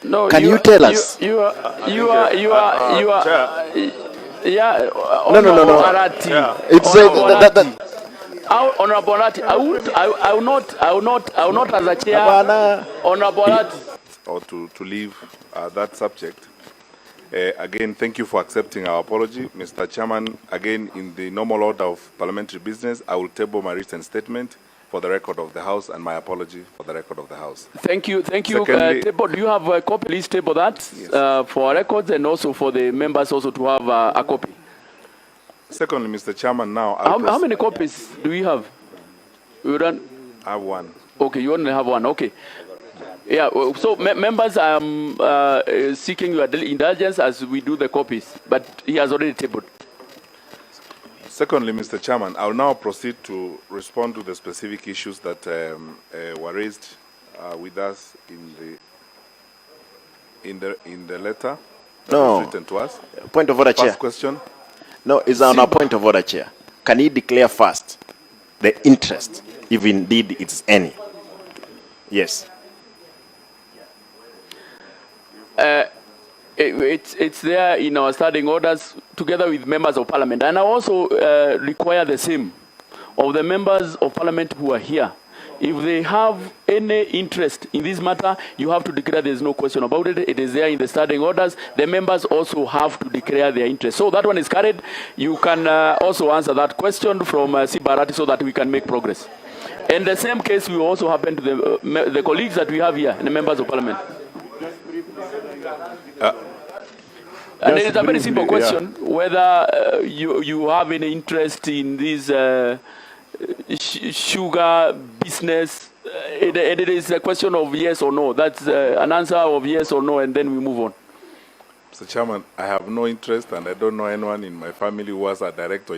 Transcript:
No, Can you tell us? You are. Yeah. No. Arati. Yeah. It's Honorable Arati. I will not as a chair. Honorable Arati. Or to leave that subject. Again, thank you for accepting our apology. Mr. Chairman, again, in the normal order of parliamentary business, I will table my written statement for the record of the House and my apology for the record of the House. Thank you. Secondly, do you have a copy? Please table that yes. For records and also for the members also to have a copy. Secondly, Mr. Chairman, now... How many copies do we have? I have one. Okay, you only have one. Okay. Yeah, so members, I am seeking your indulgence as we do the copies, but he has already tabled. Secondly, Mr. Chairman, I will now proceed to respond to the specific issues that were raised with us in the letter that was written to us. Point of order, Chair. First question. No, it's on a point of order, Chair. Can he declare first the interest, if indeed it's any? Yes. It's there in our standing orders together with members of parliament. And I also require the same of the members of parliament who are here. If they have any interest in this matter, you have to declare there's no question about it. It is there in the standing orders. The members also have to declare their interest. So that one is carried. You can also answer that question from Simba Arati so that we can make progress. And the same case will also happen to the colleagues that we have here, and the members of parliament. And it is a very simple question, whether you have any interest in this sugar business. It is a question of yes or no. That's an answer of yes or no, and then we move on. Mr. Chairman, I have no interest, and I don't know anyone in my family who has a direct or